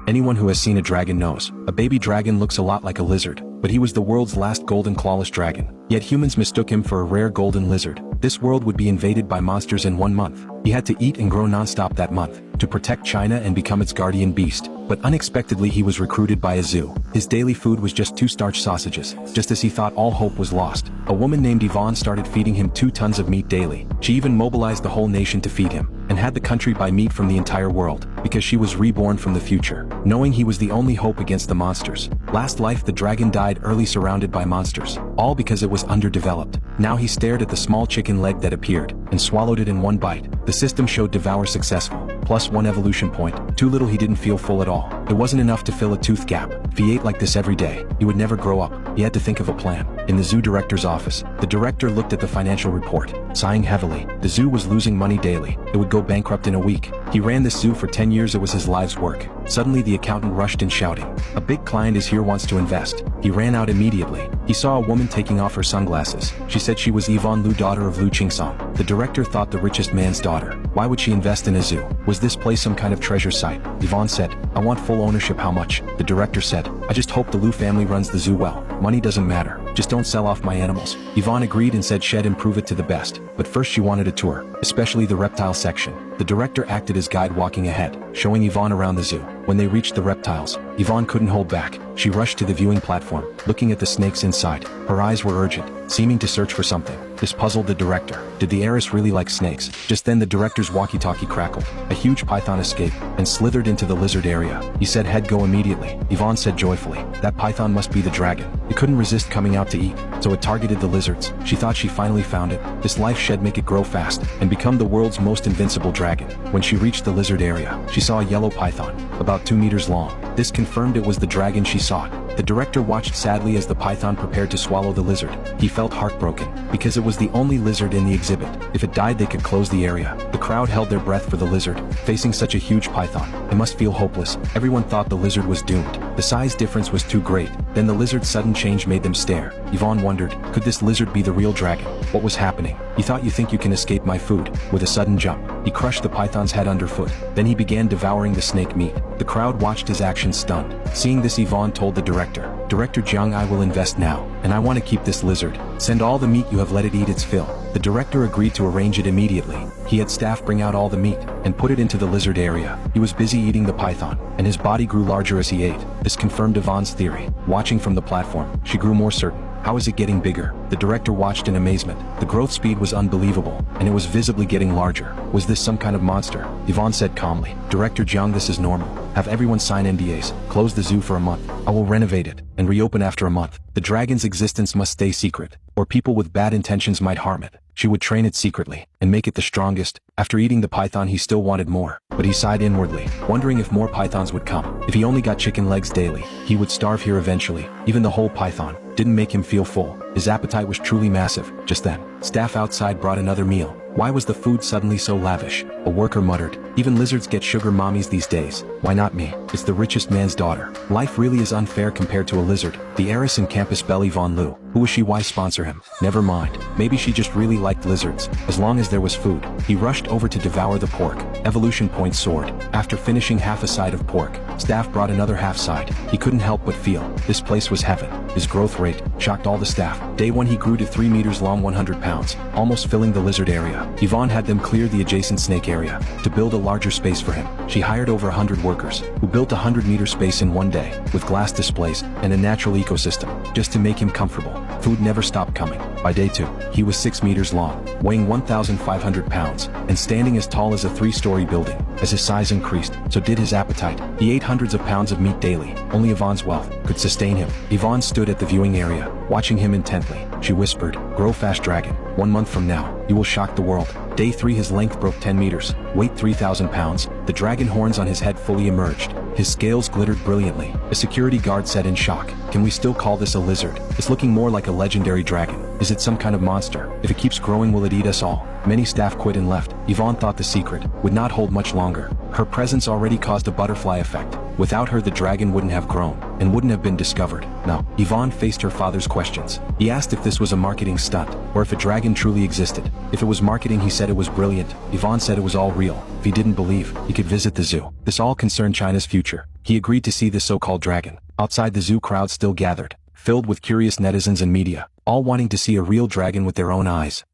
Anyone who has seen a dragon knows. A baby dragon looks a lot like a lizard, but he was the world's last golden clawless dragon. Yet humans mistook him for a rare golden lizard. This world would be invaded by monsters in 1 month. He had to eat and grow non-stop that month, to protect China and become its guardian beast. But unexpectedly he was recruited by a zoo. His daily food was just 2 starch sausages. Just as he thought all hope was lost, a woman named Yvonne started feeding him 2 tons of meat daily. She even mobilized the whole nation to feed him, and had the country buy meat from the entire world, because she was reborn from the future, knowing he was the only hope against the monsters. Last life the dragon died early surrounded by monsters, all because it was underdeveloped. Now he stared at the small chicken leg that appeared, and swallowed it in 1 bite. The system showed devour successful, plus 1 evolution point. Too little, he didn't feel full at all. It wasn't enough to fill a tooth gap. If he ate like this every day, he would never grow up. He had to think of a plan. In the zoo director's office, the director looked at the financial report, sighing heavily. The zoo was losing money daily. It would go bankrupt in a week. He ran this zoo for 10 years, it was his life's work. Suddenly the accountant rushed in shouting, "A big client is here, wants to invest." He ran out immediately. He saw a woman taking off her sunglasses. She said she was Yvonne Lu, daughter of Lu Qingsong. The director thought the richest man's daughter. Why would she invest in a zoo? Was this place some kind of treasure site? Yvonne said, "I want full ownership." "How much?" The director said, "I just hope the Lu family runs the zoo well. Money doesn't matter. Just don't sell off my animals." Yvonne agreed and said she'd improve it to the best. But first she wanted a tour, especially the reptile section. The director acted as guide, walking ahead, showing Yvonne around the zoo. When they reached the reptiles, Yvonne couldn't hold back. She rushed to the viewing platform, looking at the snakes inside. Her eyes were urgent, seeming to search for something. This puzzled the director. Did the heiress really like snakes? Just then the director's walkie-talkie crackled. A huge python escaped and slithered into the lizard area. He said, "Head, go immediately." Yvonne said joyfully, "That python must be the dragon." It couldn't resist coming out to eat, so it targeted the lizards. She thought she finally found it. This life shed make it grow fast and become the world's most invincible dragon. When she reached the lizard area, she saw a yellow python, about 2 meters long. This confirmed it was the dragon she sought. The director watched sadly as the python prepared to swallow the lizard. He felt heartbroken, because it was the only lizard in the exhibit. If it died they could close the area. The crowd held their breath for the lizard, facing such a huge python. It must feel hopeless. Everyone thought the lizard was doomed. The size difference was too great. Then the lizard's sudden change made them stare. Yvonne wondered, could this lizard be the real dragon? What was happening? "You thought you think you can escape my food?" With a sudden jump, he crushed the python's head underfoot. Then he began devouring the snake meat. The crowd watched his actions stunned. Seeing this, Yvonne told the director, "Director Jiang, I will invest now, and I want to keep this lizard. Send all the meat you have, let it eat its fill." The director agreed to arrange it immediately. He had staff bring out all the meat and put it into the lizard area. He was busy eating the python, and his body grew larger as he ate. This confirmed Yvonne's theory. Watching from the platform, she grew more certain. How is it getting bigger? The director watched in amazement. The growth speed was unbelievable, and it was visibly getting larger. Was this some kind of monster? Yvonne said calmly, "Director Jiang, this is normal. Have everyone sign NDAs. Close the zoo for a month. I will renovate it and reopen after a month. The dragon's existence must stay secret, or people with bad intentions might harm it. She would train it secretly and make it the strongest." After eating the python he still wanted more, but he sighed inwardly, wondering if more pythons would come. If he only got chicken legs daily, he would starve here eventually. Even the whole python didn't make him feel full. His appetite was truly massive. Just then, staff outside brought another meal. Why was the food suddenly so lavish? A worker muttered, "Even lizards get sugar mommies these days. Why not me? It's the richest man's daughter. Life really is unfair compared to a lizard." The heiress in Campus Belle, Yvonne Lu. Who was she? Why sponsor him? Never mind. Maybe she just really liked lizards. As long as there was food. He rushed over to devour the pork. Evolution point soared. After finishing half a side of pork, staff brought another half side. He couldn't help but feel this place was heaven. His growth rate shocked all the staff. Day 1 he grew to 3 meters long, 100 pounds, almost filling the lizard area. Yvonne had them clear the adjacent snake area to build a larger space for him. She hired over 100 workers who built a 100-meter space in one day with glass displays and a natural ecosystem just to make him comfortable. Food never stopped coming. By day 2, he was 6 meters long, weighing 1,500 pounds, and standing as tall as a 3-story building. As his size increased, so did his appetite. He ate hundreds of pounds of meat daily. Only Yvonne's wealth could sustain him. Yvonne stood at the viewing area, watching him intently. She whispered, "Grow fast, dragon. 1 month from now, you will shock the world." Day 3 his length broke 10 meters, weight 3,000 pounds. The dragon horns on his head fully emerged. His scales glittered brilliantly. A security guard said in shock, "Can we still call this a lizard? It's looking more like a legendary dragon. Is it some kind of monster? If it keeps growing, will it eat us all?" Many staff quit and left. Yvonne thought the secret would not hold much longer. Her presence already caused a butterfly effect. Without her the dragon wouldn't have grown, and wouldn't have been discovered. No. Yvonne faced her father's questions. He asked if this was a marketing stunt, or if a dragon truly existed. If it was marketing, he said it was brilliant. Yvonne said it was all real. If he didn't believe, he could visit the zoo. This all concerned China's future. He agreed to see the so-called dragon. Outside the zoo, crowds still gathered, filled with curious netizens and media, all wanting to see a real dragon with their own eyes.